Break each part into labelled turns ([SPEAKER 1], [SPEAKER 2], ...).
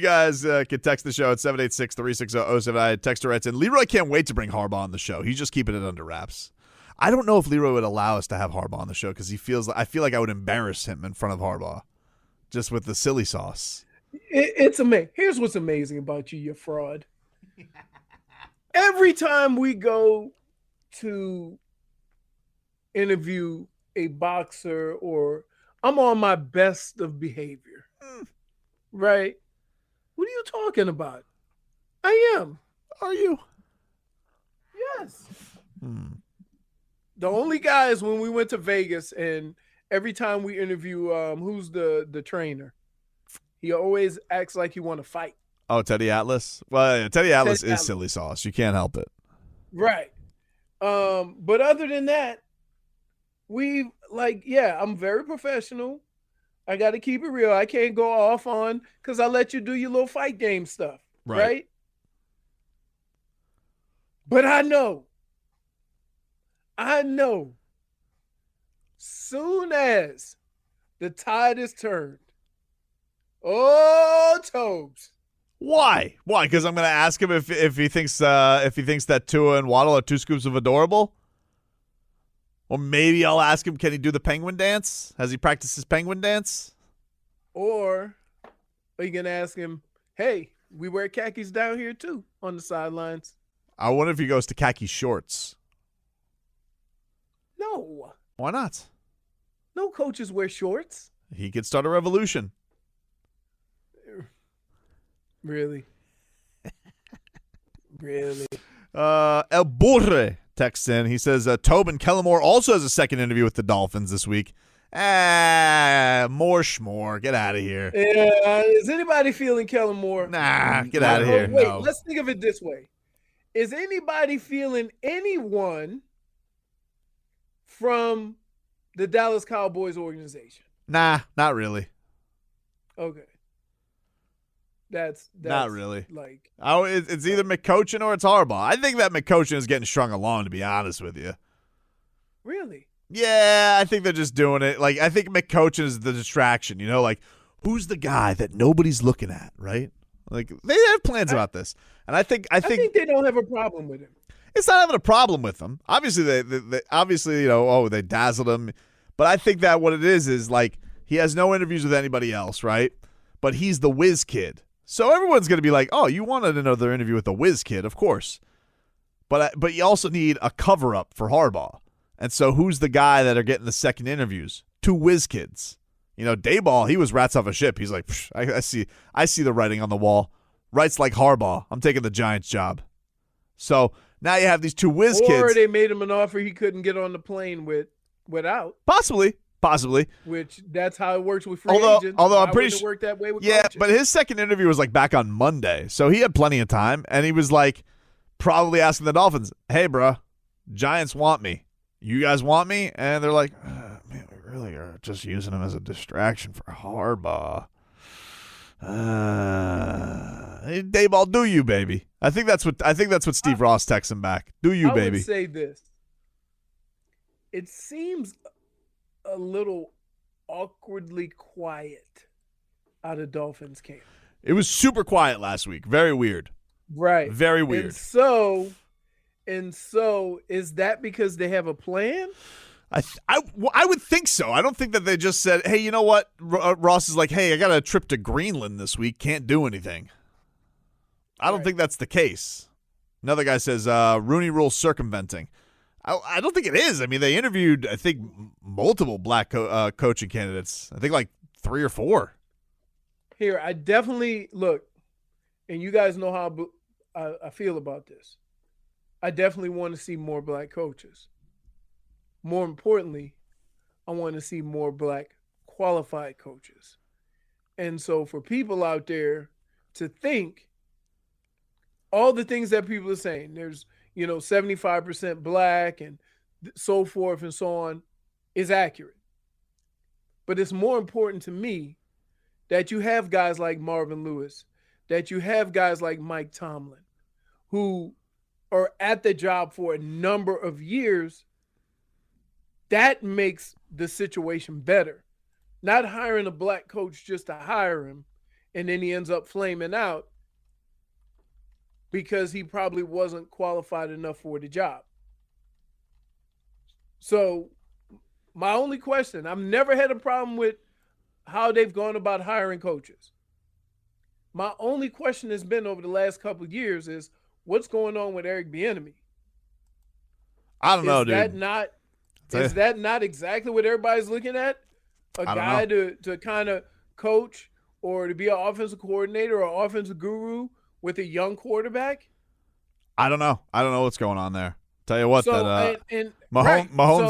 [SPEAKER 1] You guys can text the show at 786-360-07. Texter writes in, Leroy can't wait to bring Harbaugh on the show. He's just keeping it under wraps. I don't know if Leroy would allow us to have Harbaugh on the show because I feel like I would embarrass him in front of Harbaugh just with the silly sauce.
[SPEAKER 2] It's amazing. Here's what's amazing about you fraud. Every time we go to interview a boxer or I'm on my best of behavior, right? What are you talking about? I am.
[SPEAKER 1] Are you?
[SPEAKER 2] Yes. The only guys when we went to Vegas and every time we interview who's the trainer, he always acts like he want to fight.
[SPEAKER 1] Oh, Teddy Atlas? Well, Teddy Atlas is silly sauce. You can't help it.
[SPEAKER 2] Right. But other than that, I'm very professional. I got to keep it real. I can't go off on because I let you do your little fight game stuff. Right? But I know. Soon as the tide is turned, Tobes.
[SPEAKER 1] Why? Because I'm going to ask him if he thinks that Tua and Waddle are two scoops of adorable. Or maybe I'll ask him, can he do the penguin dance? Has he practiced his penguin dance?
[SPEAKER 2] Or are you going to ask him, hey, we wear khakis down here too on the sidelines?
[SPEAKER 1] I wonder if he goes to khaki shorts.
[SPEAKER 2] No.
[SPEAKER 1] Why not?
[SPEAKER 2] No coaches wear shorts.
[SPEAKER 1] He could start a revolution.
[SPEAKER 2] Really? Really?
[SPEAKER 1] El Burre texts in. He says, Tobin Kellamore also has a second interview with the Dolphins this week. More schmore. Get out of here.
[SPEAKER 2] Yeah, is anybody feeling Kellamore?
[SPEAKER 1] Nah, get out of here.
[SPEAKER 2] Wait,
[SPEAKER 1] no.
[SPEAKER 2] Let's think of it this way. Is anybody feeling anyone from the Dallas Cowboys organization?
[SPEAKER 1] Nah, not really.
[SPEAKER 2] Okay. That's
[SPEAKER 1] not really.
[SPEAKER 2] Like,
[SPEAKER 1] it's either McCochin or it's Harbaugh. I think that McCochin is getting strung along, to be honest with you.
[SPEAKER 2] Really?
[SPEAKER 1] Yeah, I think they're just doing it. Like, I think McCochin is the distraction. You know, like, who's the guy that nobody's looking at, right? Like, they have plans about this, and I think
[SPEAKER 2] they don't have a problem with him.
[SPEAKER 1] It's not having a problem with him. Obviously, they obviously, they dazzled him, but I think that what it is like he has no interviews with anybody else, right? But he's the whiz kid. So everyone's going to be like, oh, you wanted another interview with the whiz kid, of course. But you also need a cover-up for Harbaugh. And so who's the guy that are getting the second interviews? Two whiz kids. Dayball, he was rats off a ship. He's like, I see the writing on the wall. Writes like Harbaugh. I'm taking the Giants job. So now you have these two whiz kids.
[SPEAKER 2] Or they made him an offer he couldn't get on the plane without.
[SPEAKER 1] Possibly.
[SPEAKER 2] Which that's how it works with free agents.
[SPEAKER 1] Although I'm pretty sure
[SPEAKER 2] it worked that way with
[SPEAKER 1] yeah,
[SPEAKER 2] coaches?
[SPEAKER 1] But his second interview was like back on Monday, so he had plenty of time, and he was like probably asking the Dolphins, "Hey, bro, Giants want me. You guys want me?" And they're like, "Man, we really are just using him as a distraction for Harbaugh." Hey, Dayball, do you, baby? I think that's what Steve Ross texts him back. Do you, baby?
[SPEAKER 2] I would say this. It seems a little awkwardly quiet out of Dolphins camp.
[SPEAKER 1] It was super quiet last week. Very weird.
[SPEAKER 2] Right.
[SPEAKER 1] Very weird.
[SPEAKER 2] And so is that because they have a plan?
[SPEAKER 1] I would think so. I don't think that they just said, hey, you know what? Ross is like, hey, I got a trip to Greenland this week. Can't do anything. I don't think that's the case. Another guy says, Rooney Rule circumventing. I don't think it is. I mean, they interviewed, I think, multiple black coaching candidates. I think like 3 or 4.
[SPEAKER 2] Here, I definitely look, and you guys know how I feel about this. I definitely want to see more black coaches. More importantly, I want to see more black qualified coaches. And so for people out there to think all the things that people are saying, there's 75% black and so forth and so on, is accurate. But it's more important to me that you have guys like Marvin Lewis, that you have guys like Mike Tomlin, who are at the job for a number of years. That makes the situation better. Not hiring a black coach just to hire him and then he ends up flaming out because he probably wasn't qualified enough for the job. So my only question, I've never had a problem with how they've gone about hiring coaches. My only question has been over the last couple of years is what's going on with Eric Bieniemy?
[SPEAKER 1] I don't know, dude.
[SPEAKER 2] Is that not exactly what everybody's looking at? A guy to kind of coach or to be an offensive coordinator or offensive guru with a young quarterback?
[SPEAKER 1] I don't know. I don't know what's going on there. Tell you what,
[SPEAKER 2] Mahomes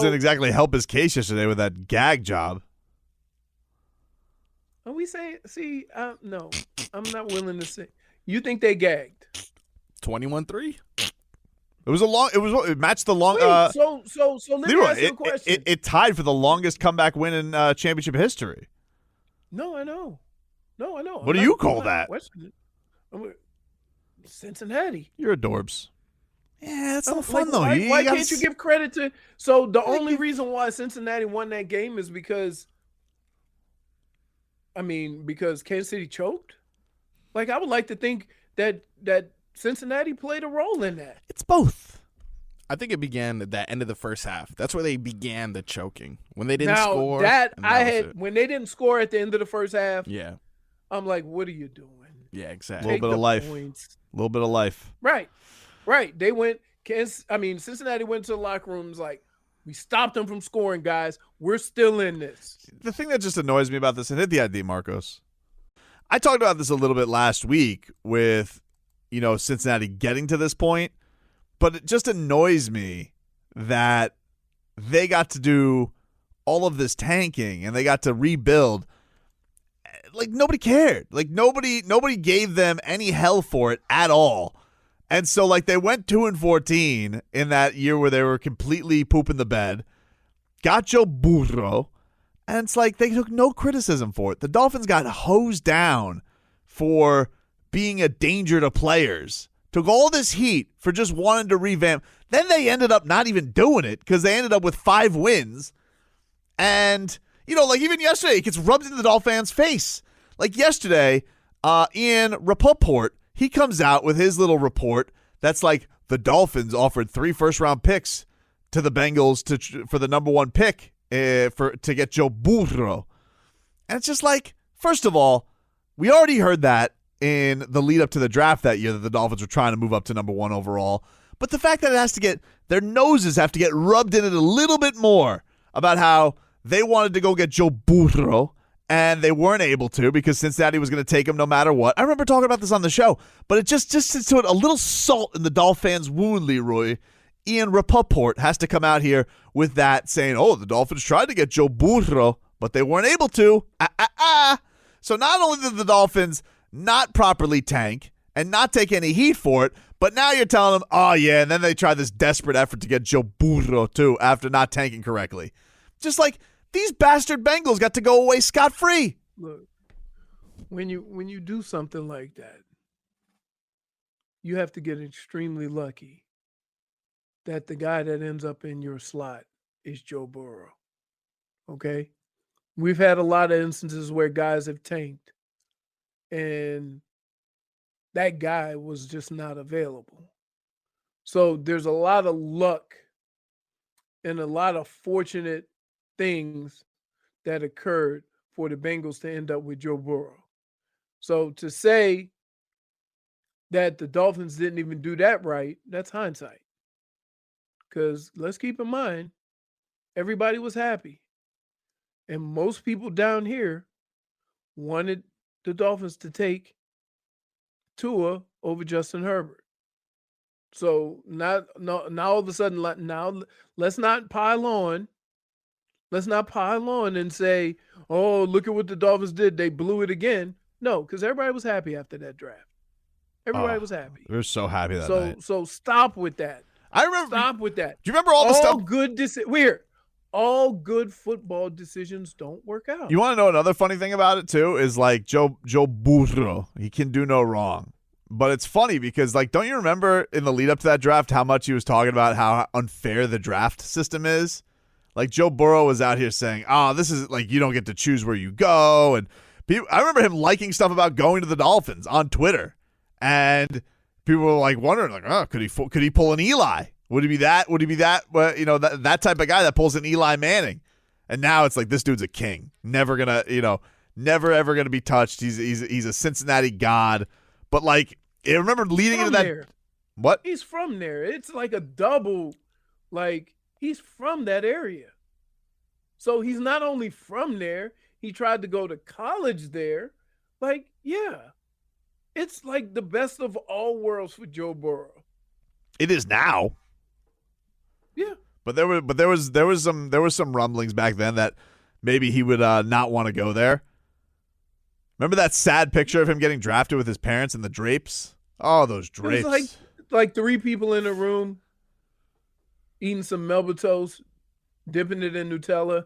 [SPEAKER 1] didn't exactly help his case yesterday with that gag job.
[SPEAKER 2] Are we saying? No, I'm not willing to say. You think they gagged?
[SPEAKER 3] 21-3.
[SPEAKER 1] It matched the long.
[SPEAKER 2] So let me ask you a question.
[SPEAKER 1] It tied for the longest comeback win in championship history.
[SPEAKER 2] No, I know.
[SPEAKER 1] What do you call that?
[SPEAKER 2] Cincinnati.
[SPEAKER 1] You're adorbs. Yeah, that's no fun though.
[SPEAKER 2] Why can't you give credit to? So the only reason why Cincinnati won that game is because Kansas City choked. Like I would like to think that Cincinnati played a role in that.
[SPEAKER 1] It's both.
[SPEAKER 3] I think it began at that end of the first half. That's where they began the choking. When they didn't score.
[SPEAKER 2] When they didn't score at the end of the first half.
[SPEAKER 3] Yeah.
[SPEAKER 2] I'm like, what are you doing?
[SPEAKER 3] Yeah, exactly.
[SPEAKER 1] A little bit of life.
[SPEAKER 2] Points.
[SPEAKER 1] A little bit of life.
[SPEAKER 2] Right. They went. Cincinnati went to the locker rooms like, we stopped them from scoring, guys. We're still in this.
[SPEAKER 1] The thing that just annoys me about this, and hit the ID, Marcos. I talked about this a little bit last week with, Cincinnati getting to this point, but it just annoys me that they got to do all of this tanking and they got to rebuild. Like nobody cared. Like nobody gave them any hell for it at all. And so like they went 2-14 in that year where they were completely pooping the bed. Got Joe Burrow, and it's like they took no criticism for it. The Dolphins got hosed down for being a danger to players. Took all this heat for just wanting to revamp. Then they ended up not even doing it because they ended up with 5 wins. And like even yesterday, it gets rubbed into the Dolphins' face. Like yesterday, Ian Rapoport, he comes out with his little report that's like the Dolphins offered 3 first-round picks to the Bengals for the number 1 pick to get Joe Burrow. And it's just like, first of all, we already heard that in the lead up to the draft that year that the Dolphins were trying to move up to number 1 overall. But the fact that their noses have to get rubbed in it a little bit more about how they wanted to go get Joe Burrow, and they weren't able to because Cincinnati was going to take him no matter what. I remember talking about this on the show, but it just to it a little salt in the Dolphins' wound, Leroy. Ian Rapoport has to come out here with that, saying, the Dolphins tried to get Joe Burrow, but they weren't able to. So not only did the Dolphins not properly tank and not take any heat for it, but now you're telling them, and then they tried this desperate effort to get Joe Burrow too after not tanking correctly. Just like these bastard Bengals got to go away scot-free.
[SPEAKER 2] Look, when you do something like that, you have to get extremely lucky that the guy that ends up in your slot is Joe Burrow. Okay? We've had a lot of instances where guys have tanked and that guy was just not available. So there's a lot of luck and a lot of fortunate things that occurred for the Bengals to end up with Joe Burrow. So to say that the Dolphins didn't even do that right, that's hindsight. Because let's keep in mind, everybody was happy. And most people down here wanted the Dolphins to take Tua over Justin Herbert. So now all of a sudden, now let's not pile on. Let's not pile on and say, look at what the Dolphins did. They blew it again. No, because everybody was happy after that draft. Everybody was happy.
[SPEAKER 1] We were so happy that night.
[SPEAKER 2] So stop with that.
[SPEAKER 1] I remember.
[SPEAKER 2] Stop with that.
[SPEAKER 1] Do you remember all the stuff?
[SPEAKER 2] All good football decisions don't work out.
[SPEAKER 1] You want to know another funny thing about it too? Is like Joe Burrow. He can do no wrong. But it's funny because, like, don't you remember in the lead up to that draft how much he was talking about how unfair the draft system is? Like, Joe Burrow was out here saying, this is like you don't get to choose where you go, and I remember him liking stuff about going to the Dolphins on Twitter, and people were like wondering, like, oh, could he pull an Eli? Would he be that? That type of guy that pulls an Eli Manning? And now it's like this dude's a king, never ever gonna be touched. He's a Cincinnati god. But like, I remember leading into that.
[SPEAKER 2] There.
[SPEAKER 1] What?
[SPEAKER 2] He's from there. It's like a double. Like, he's from that area. So he's not only from there, he tried to go to college there. Like, yeah. It's like the best of all worlds for Joe Burrow.
[SPEAKER 1] It is now.
[SPEAKER 2] Yeah.
[SPEAKER 1] But there was some rumblings back then that maybe he would not want to go there. Remember that sad picture of him getting drafted with his parents and the drapes? Oh, those drapes.
[SPEAKER 2] It was like 3 people in a room eating some Melba toast, dipping it in Nutella.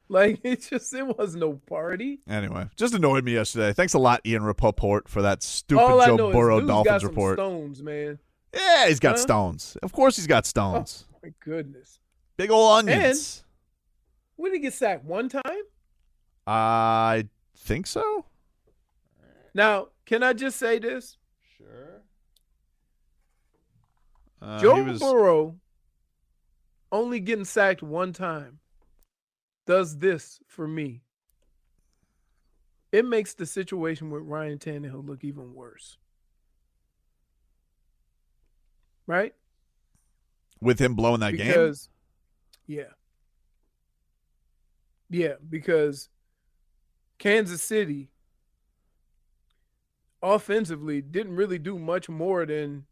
[SPEAKER 2] Like, it was no party.
[SPEAKER 1] Anyway, just annoyed me yesterday. Thanks a lot, Ian Rapoport, for that stupid
[SPEAKER 2] All
[SPEAKER 1] Joe
[SPEAKER 2] I know
[SPEAKER 1] Burrow
[SPEAKER 2] is
[SPEAKER 1] Dolphins
[SPEAKER 2] got some
[SPEAKER 1] report.
[SPEAKER 2] stones, man.
[SPEAKER 1] Yeah, he's got stones. Of course he's got stones.
[SPEAKER 2] Oh, my goodness.
[SPEAKER 1] Big ol' onions.
[SPEAKER 2] When did he get sacked? One time?
[SPEAKER 1] I think so.
[SPEAKER 2] Now, can I just say this?
[SPEAKER 3] Sure.
[SPEAKER 2] Joe Burrow only getting sacked one time does this for me. It makes the situation with Ryan Tannehill look even worse. Right?
[SPEAKER 1] With him blowing that game?
[SPEAKER 2] Yeah. Yeah, because Kansas City offensively didn't really do much more than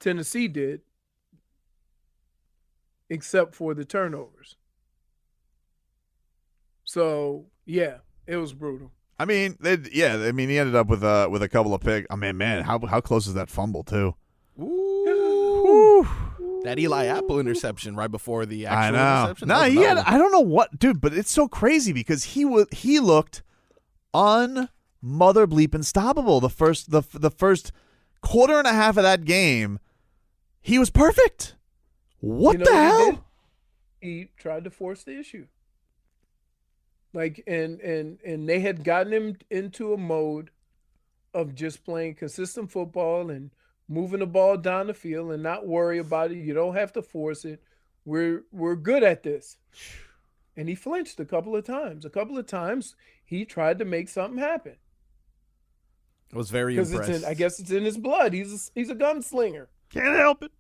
[SPEAKER 2] Tennessee did, except for the turnovers. So, yeah, it was brutal.
[SPEAKER 1] I mean, he ended up with a couple of picks. I mean, man, how close is that fumble too?
[SPEAKER 3] Ooh. That Eli Apple interception right before the actual interception.
[SPEAKER 1] No, he had. I don't know what, dude, but it's so crazy because he looked mother bleep unstoppable. The first quarter and a half of that game, he was perfect. What the hell?
[SPEAKER 2] He tried to force the issue. Like, and they had gotten him into a mode of just playing consistent football and moving the ball down the field and not worry about it. You don't have to force it. We're good at this. And he flinched a couple of times. A couple of times he tried to make something happen.
[SPEAKER 3] I was very impressed.
[SPEAKER 2] I guess it's in his blood. He's a gunslinger.
[SPEAKER 1] Can't help it.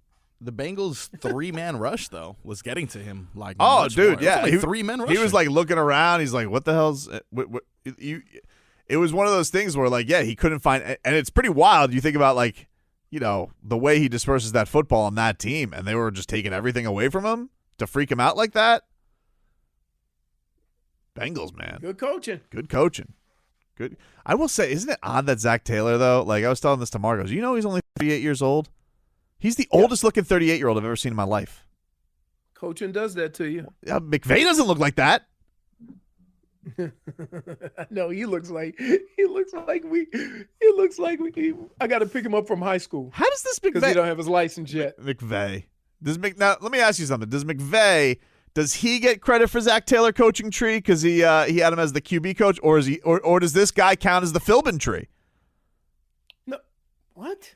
[SPEAKER 3] The Bengals 3-man rush though was getting to him like.
[SPEAKER 1] Oh, dude,
[SPEAKER 3] more.
[SPEAKER 1] yeah,
[SPEAKER 3] 3-man rush.
[SPEAKER 1] He was like looking around. He's like, "What the hell's what?" It was one of those things where like, yeah, he couldn't find, and it's pretty wild. You think about like, the way he disperses that football on that team, and they were just taking everything away from him to freak him out like that. Bengals, man,
[SPEAKER 2] Good coaching.
[SPEAKER 1] Good. I will say, isn't it odd that Zach Taylor though? Like I was telling this to Marcos, he's only 38 years old. He's the oldest looking 38-year-old I've ever seen in my life.
[SPEAKER 2] Coaching does that to you.
[SPEAKER 1] McVay doesn't look like that.
[SPEAKER 2] No, he looks like we. I got to pick him up from high school.
[SPEAKER 1] How does this
[SPEAKER 2] Because he don't have his license yet.
[SPEAKER 1] McVay. Now let me ask you something. Does he get credit for Zach Taylor coaching tree because he had him as the QB coach, or does this guy count as the Philbin tree?
[SPEAKER 2] No, what?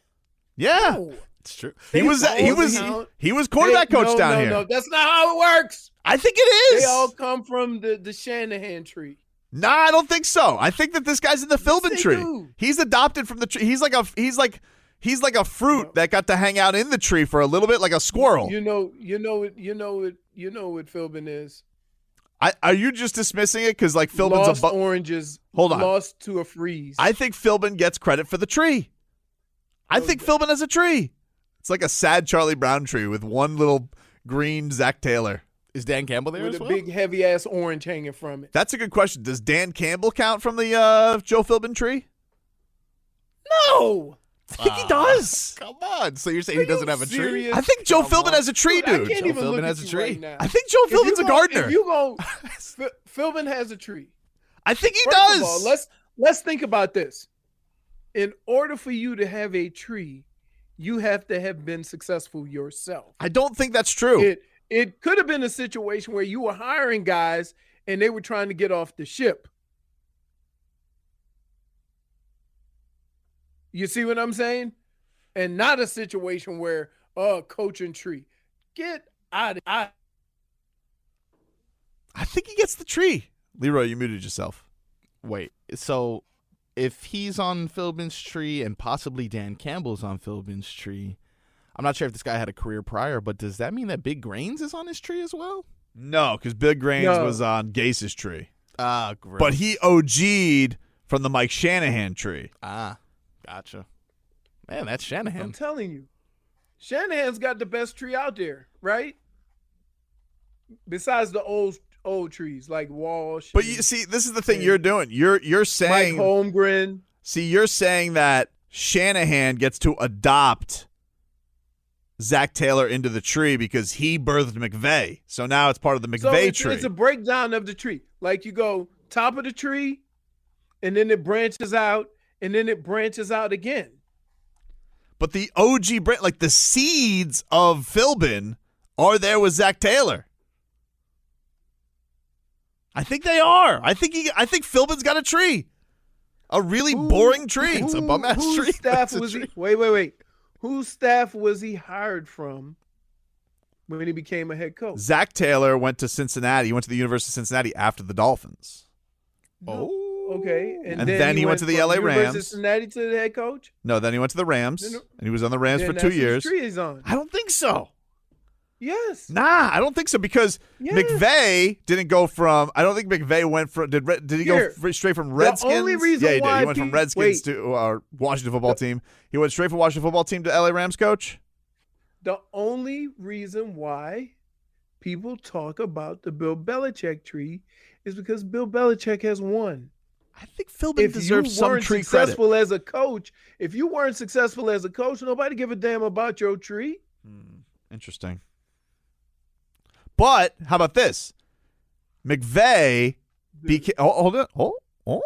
[SPEAKER 1] Yeah.
[SPEAKER 2] No.
[SPEAKER 3] It's true.
[SPEAKER 1] He was quarterback coach down here.
[SPEAKER 2] No, that's not how it works.
[SPEAKER 1] I think it is.
[SPEAKER 2] They all come from the Shanahan tree.
[SPEAKER 1] Nah, I don't think so. I think that this guy's in the Philbin tree.
[SPEAKER 2] Do.
[SPEAKER 1] He's adopted from the tree. He's like a fruit that got to hang out in the tree for a little bit, like a squirrel.
[SPEAKER 2] You know what Philbin is.
[SPEAKER 1] Are you just dismissing it because like Philbin's
[SPEAKER 2] lost oranges?
[SPEAKER 1] Hold on,
[SPEAKER 2] lost to a freeze.
[SPEAKER 1] I think Philbin gets credit for the tree. I think Philbin has a tree. It's like a sad Charlie Brown tree with one little green Zach Taylor.
[SPEAKER 3] Is Dan Campbell there
[SPEAKER 2] with
[SPEAKER 3] as
[SPEAKER 2] a
[SPEAKER 3] well?
[SPEAKER 2] big heavy ass orange hanging from it?
[SPEAKER 1] That's a good question. Does Dan Campbell count from the Joe Philbin tree?
[SPEAKER 2] No.
[SPEAKER 1] I think he does.
[SPEAKER 3] Come on. So you're saying he doesn't have a tree?
[SPEAKER 2] serious?
[SPEAKER 1] I think Joe Philbin has a tree, dude.
[SPEAKER 2] I can't even
[SPEAKER 3] Philbin
[SPEAKER 2] look
[SPEAKER 3] has
[SPEAKER 2] at
[SPEAKER 3] a
[SPEAKER 2] you
[SPEAKER 3] tree.
[SPEAKER 2] right now.
[SPEAKER 1] I think Joe Philbin's a gardener.
[SPEAKER 2] If you go, Philbin has a tree.
[SPEAKER 1] I think he
[SPEAKER 2] First
[SPEAKER 1] does.
[SPEAKER 2] of all, let's think about this. In order for you to have a tree, you have to have been successful yourself.
[SPEAKER 1] I don't think that's true.
[SPEAKER 2] it could have been a situation where you were hiring guys and they were trying to get off the ship. You see what I'm saying? And not a situation where, coaching tree. Get out of here.
[SPEAKER 1] I think he gets the tree. Leroy, you muted yourself.
[SPEAKER 3] Wait, so if he's on Philbin's tree and possibly Dan Campbell's on Philbin's tree, I'm not sure if this guy had a career prior, but does that mean that Big Grains is on his tree as well?
[SPEAKER 1] No, because Big Grains was on Gase's tree.
[SPEAKER 3] Ah, gross.
[SPEAKER 1] But he OG'd from the Mike Shanahan tree.
[SPEAKER 3] Ah, gotcha. Man, that's Shanahan.
[SPEAKER 2] I'm telling you. Shanahan's got the best tree out there, right? Besides the old trees like Walsh.
[SPEAKER 1] But you see, this is the thing you're doing. You're saying
[SPEAKER 2] Mike Holmgren.
[SPEAKER 1] See, you're saying that Shanahan gets to adopt Zach Taylor into the tree because he birthed McVay. So now it's part of the McVay tree.
[SPEAKER 2] It's a breakdown of the tree. Like you go top of the tree, and then it branches out, and then it branches out again.
[SPEAKER 1] But the OG brand, like the seeds of Philbin, are there with Zach Taylor. I think they are. I think Philbin's got a tree, a really boring tree. It's a bum ass tree.
[SPEAKER 2] Whose staff was he? Wait. Whose staff was he hired from when he became a head coach?
[SPEAKER 1] Zach Taylor went to Cincinnati. He went to the University of Cincinnati after the Dolphins.
[SPEAKER 2] Okay.
[SPEAKER 1] And then he went to the LA
[SPEAKER 2] University
[SPEAKER 1] Rams.
[SPEAKER 2] of Cincinnati to the head coach?
[SPEAKER 1] No, then he went to the Rams, and he was on the Rams for 2 years.
[SPEAKER 2] Tree he's on.
[SPEAKER 1] I don't think so.
[SPEAKER 2] Yes.
[SPEAKER 1] Nah, I don't think so because McVay didn't go from. I don't think McVay went from. Did he go straight from Redskins?
[SPEAKER 2] The only reason
[SPEAKER 1] he
[SPEAKER 2] why
[SPEAKER 1] did. He went from Redskins to Washington football team. He went straight from Washington football team to LA Rams coach.
[SPEAKER 2] The only reason why people talk about the Bill Belichick tree is because Bill Belichick has won.
[SPEAKER 1] I think Philbin deserves some tree credit.
[SPEAKER 2] If you weren't successful as a coach, nobody give a damn about your tree.
[SPEAKER 1] Interesting. But how about this? McVay became. Hold on.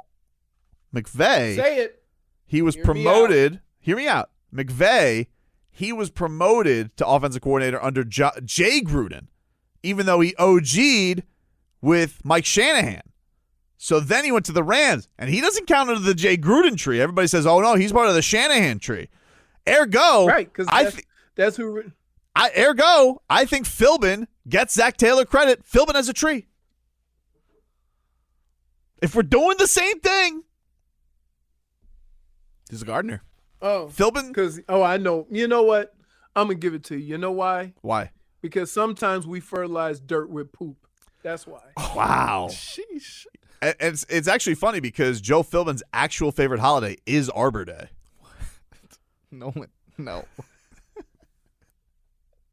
[SPEAKER 1] McVay.
[SPEAKER 2] Say it.
[SPEAKER 1] He was promoted. Hear me out. McVay. He was promoted to offensive coordinator under Jay Gruden, even though he OG'd with Mike Shanahan. So then he went to the Rams, and he doesn't count under the Jay Gruden tree. Everybody says, "Oh no, he's part of the Shanahan tree." Ergo,
[SPEAKER 2] right? Because that's who.
[SPEAKER 1] I think Philbin gets Zach Taylor credit. Philbin has a tree. If we're doing the same thing,
[SPEAKER 3] he's a gardener.
[SPEAKER 2] Oh,
[SPEAKER 1] Philbin.
[SPEAKER 2] Because I know. You know what? I'm gonna give it to you. You know why?
[SPEAKER 1] Why?
[SPEAKER 2] Because sometimes we fertilize dirt with poop. That's why.
[SPEAKER 1] Wow.
[SPEAKER 3] Sheesh.
[SPEAKER 1] And it's actually funny because Joe Philbin's actual favorite holiday is Arbor Day.
[SPEAKER 3] No.